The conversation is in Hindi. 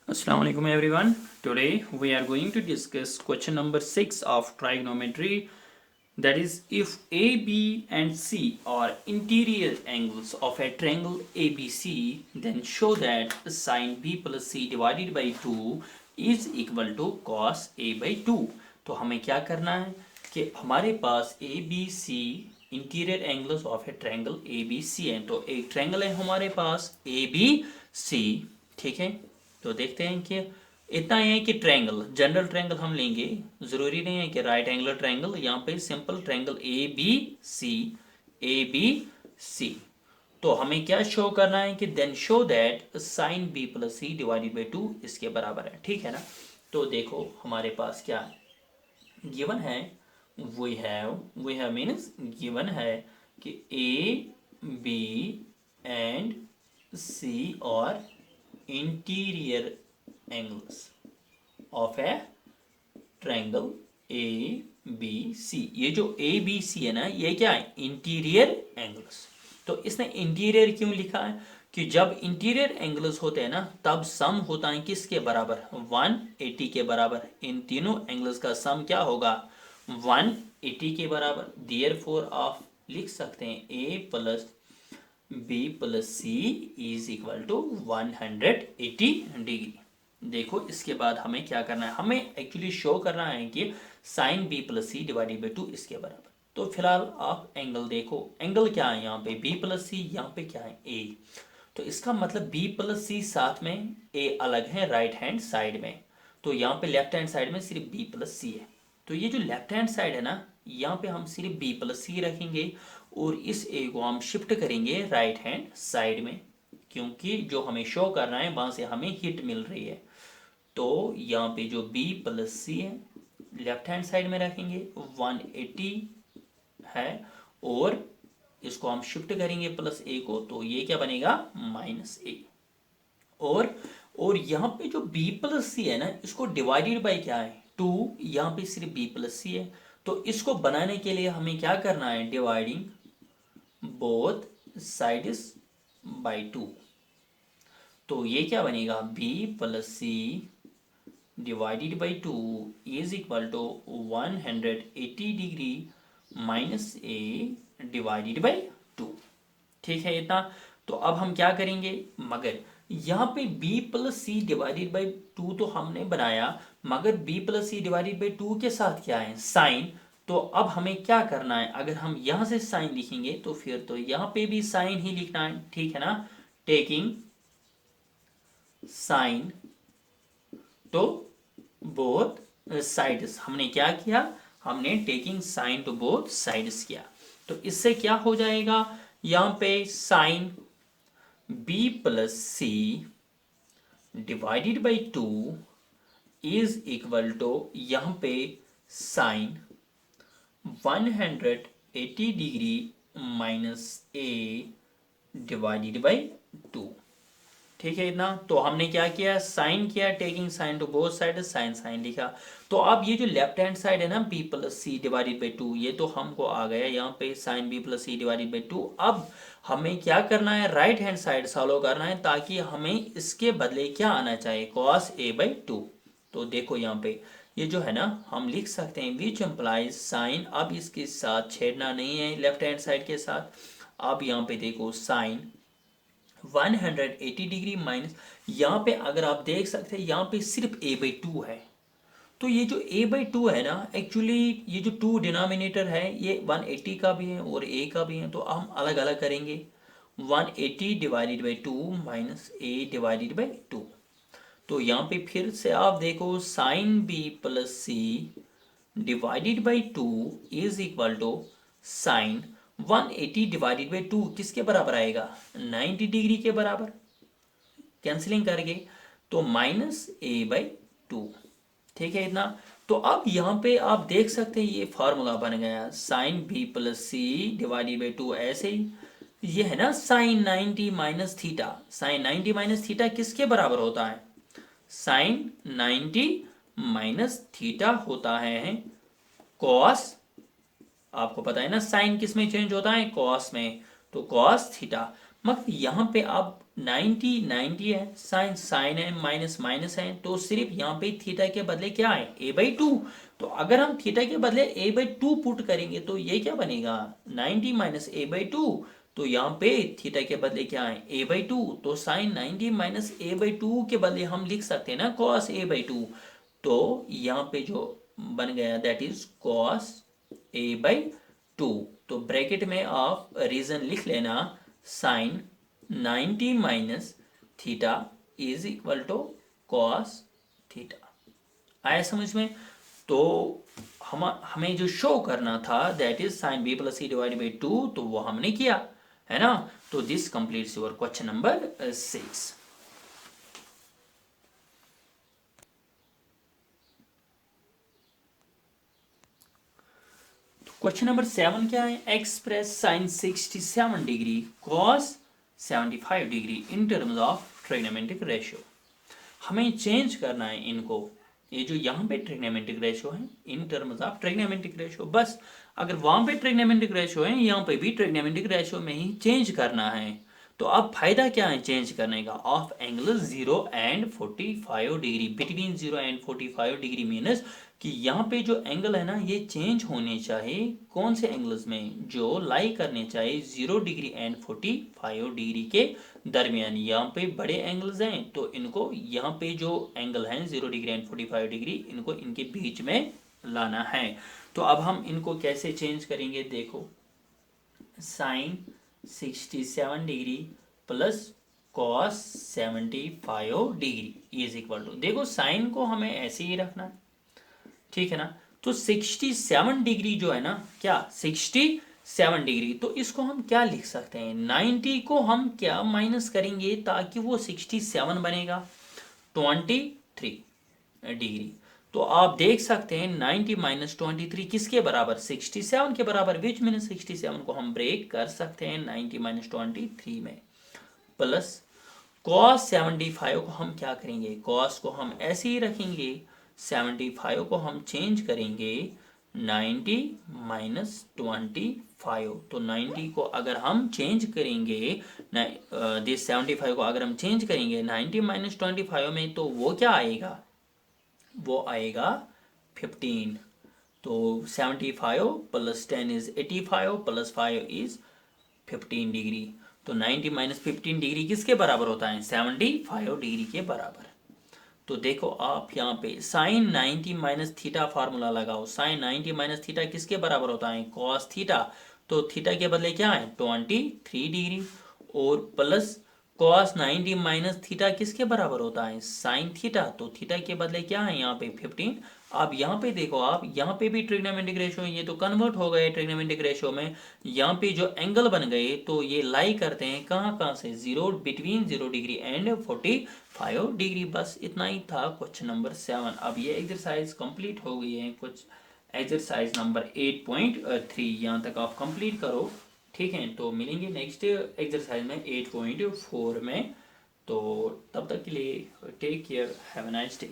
Assalamu alaikum everyone. Today we are going to discuss question number 6 of trigonometry, that is if A, B and C are interior angles of a triangle ABC, then show that sin B plus C divided by 2 is equal to cos A by 2. तो हमें क्या करना है कि हमारे पास A B C interior angles of a triangle A B C है। तो एक ट्रायंगल है हमारे पास ए बी सी, ठीक है। तो देखते हैं कि इतना ही है कि ट्रायंगल, जनरल ट्रायंगल हम लेंगे, जरूरी नहीं है कि राइट एंगुलर ट्रायंगल, यहाँ पे simple triangle A B C. तो हमें क्या शो करना है कि then show that sine B plus C divided by 2 इसके बराबर है, ठीक है ना। तो देखो हमारे पास क्या गिवन है, वी हैव मीन्स गिवन है कि ए बी एंड सी और interior angles of a triangle A B C. ये जो ए बी सी है ना, ये क्या है, इंटीरियर एंगल्स। तो इसने इंटीरियर क्यों लिखा है कि जब इंटीरियर एंगल्स होते हैं ना तब सम होता है किसके बराबर, 180 के बराबर। इन तीनों एंगल्स का सम क्या होगा, 180 के बराबर। देयरफॉर आप लिख सकते हैं A plus B plus C is equal to 180 degree. देखो इसके बाद हमें क्या करना है, हमें एक्चुअली शो करना है कि sine B plus C divided by 2 इसके बराबर। तो फिलहाल आप एंगल देखो, एंगल क्या है यहाँ पे बी प्लस सी, यहाँ पे क्या है ए। तो इसका मतलब बी प्लस सी साथ में, ए अलग है राइट हैंड साइड में। तो यहाँ पे लेफ्ट हैंड साइड में सिर्फ बी प्लस सी है। तो ये जो लेफ्ट हैंड साइड है ना, यहाँ पे हम सिर्फ बी प्लस सी रखेंगे और इस ए को हम शिफ्ट करेंगे राइट हैंड साइड में, क्योंकि जो हमें शो करना है वहां से हमें हिट मिल रही है। तो यहाँ पे जो b प्लस सी है लेफ्ट हैंड साइड में रखेंगे, 180 है, और इसको हम शिफ्ट करेंगे प्लस a को, तो ये क्या बनेगा माइनस a। और यहाँ पे जो b प्लस सी है ना, इसको डिवाइडेड बाई क्या है 2, यहाँ पे सिर्फ b प्लस सी है। तो इसको बनाने के लिए हमें क्या करना है, डिवाइडिंग बोथ साइड्स बाई 2। तो ये क्या बनेगा, b plus C divided by 2 is equal to 180 degree minus A divided by 2, ठीक है इतना। तो अब हम क्या करेंगे, मगर यहाँ पे b plus C divided by 2 तो हमने बनाया, मगर b plus C divided by 2 के साथ क्या है, साइन। तो अब हमें क्या करना है, अगर हम यहाँ से साइन लिखेंगे तो फिर तो यहाँ पे भी साइन ही लिखना है, ठीक है ना। Taking sine to both sides, हमने क्या किया, हमने taking sine to both sides किया। तो इससे क्या हो जाएगा, यहाँ पे sine B plus C divided by 2 is equal to यहाँ पे sine 180 degree minus A divided by 2, ठीक है इतना। तो हमने क्या किया, साइन किया, taking sine to both side, sine sine लिखा। तो अब ये जो लेफ्ट हैंड साइड है ना B plus C divided by 2, ये तो हमको आ गया यहाँ पे sine B plus C divided by 2। अब हमें क्या करना है, राइट हैंड साइड सॉल्व करना है, ताकि हमें इसके बदले क्या आना चाहिए, कॉस ए बाई 2। तो देखो यहाँ पे ये जो है ना, हम लिख सकते हैं विच एम्प्लाइज साइन, अब इसके साथ छेड़ना नहीं है लेफ्ट हैंड साइड के साथ। अब यहाँ पे देखो साइन 180 डिग्री माइनस, यहाँ पे अगर आप देख सकते हैं यहाँ पे सिर्फ a बाई 2 है। तो ये जो a बाई 2 है ना, एक्चुअली ये जो 2 डिनोमिनेटर है ये 180 का भी है और a का भी है, तो हम अलग अलग करेंगे। 180 divided by 2 minus a divided by 2। तो यहाँ पे फिर से आप देखो sine b plus C divided by 2 is equal to sine 180 divided by 2 किसके बराबर आएगा, 90 डिग्री के बराबर, कैंसिलिंग करके। तो माइनस ए बाई 2, ठीक है इतना। तो अब यहाँ पे आप देख सकते हैं ये फॉर्मूला बन गया, sine B plus C divided by 2, ऐसे ही ये है ना sine 90 minus theta, sine 90 minus theta किसके बराबर होता है, साइन 90 माइनस थीटा होता है कॉस, आपको पता है ना साइन किस में चेंज होता है, कॉस में। तो कॉस थीटा, मगर यहाँ पे आप 90 है, साइन साइन है, माइनस माइनस है, तो सिर्फ यहाँ पे थीटा के बदले क्या है, a/2। तो अगर हम थीटा के बदले a/2 पुट करेंगे तो ये क्या बनेगा, 90 माइनस a/2। तो यहाँ पे थीटा के बदले क्या है, a/2। तो साइन 90 माइनस a/2 के बदले हम लिख सकते हैं ना cos a/2। तो यहाँ पे जो बन गया दैट इज cos a/2। तो ब्रैकेट में आप रीजन लिख लेना, sine 90 minus theta is equal to cos theta. आया समझ में? तो हमें जो शो करना था that is sine b plus C divide by 2, तो वो हमने किया है ना। तो this completes your question number 6। Question number 7 क्या है, express sine 67 degree cos 75 degree in terms of trigonometric ratio. हमें चेंज करना है इनको, ये जो यहाँ पे ट्रिग्नोमेट्रिक रेशियो है इन टर्म्स ऑफ ट्रिग्नोमेट्रिक रेशियो। बस अगर वहां पे ट्रिग्नोमेट्रिक रेशियो है, यहाँ पे भी ट्रिग्नोमेट्रिक रेशियो में ही चेंज करना है। तो अब फायदा क्या है चेंज करने का, of angle 0 and 45 degree, between 0 and 45 degree मीनस कि यहाँ पे जो एंगल है ना ये चेंज होने चाहिए कौन से एंगल्स में, जो लाई करने चाहिए 0 डिग्री एंड 45 डिग्री के दरमियान। यहाँ पे बड़े एंगल्स हैं तो इनको यहाँ पे जो एंगल हैं 0 डिग्री एंड 45 डिग्री, इनको इनके बीच में लाना है। तो अब हम इनको कैसे चेंज करेंगे, देखो sine 67 degree plus cos 75 degree is equal to, देखो साइन को हमें ऐसे ही रखना है, ठीक है ना। तो 67 डिग्री जो है ना, क्या 67 डिग्री, तो इसको हम क्या लिख सकते हैं, 90 को हम क्या माइनस करेंगे ताकि वो 67 बनेगा, 23 डिग्री। तो आप देख सकते हैं 90 माइनस 23 किसके बराबर, 67 के बराबर, विच मीन्स 67 को हम ब्रेक कर सकते हैं 90 माइनस 23 में। प्लस cos 75 को हम क्या करेंगे, cos को हम ऐसे ही रखेंगे, 75 को हम चेंज करेंगे 90 माइनस 25। तो 90 को अगर हम चेंज करेंगे, दिस 75 को अगर हम चेंज करेंगे 90 माइनस 25 में, तो वो क्या आएगा, वो आएगा 15। तो 75 plus 10 is 85 plus 5 is 15 degree. तो 90 माइनस 15 डिग्री किसके बराबर होता है, 75 डिग्री के बराबर। तो देखो आप यहाँ पे साइन 90 माइनस थीटा फार्मूला लगाओ, साइन 90 माइनस थीटा किसके बराबर होता है, कॉस थीटा। तो थीटा के बदले क्या है 23 डिग्री, और प्लस कॉस 90 माइनस थीटा किसके बराबर होता है, साइन थीटा। तो थीटा के बदले क्या है यहाँ पे 15। अब यहाँ पे देखो, आप यहाँ पे भी ट्रिग्नोमेट्रिक रेशियो है, ये तो कन्वर्ट हो गए ट्रिग्नोमेट्रिक रेशियो में। यहाँ पे जो एंगल बन गए तो ये लाई करते हैं कहाँ कहाँ से, 0 बिटवीन 0 डिग्री एंड 45 डिग्री। बस इतना ही था क्वेश्चन नंबर 7। अब ये एक्सरसाइज कंप्लीट हो गई है, कुछ एक्सरसाइज नंबर 8.3 यहाँ तक आप कंप्लीट करो, ठीक है। तो मिलेंगे नेक्स्ट एक्सरसाइज में 8.4 में। तो तब तक के लिए take care, have a nice day.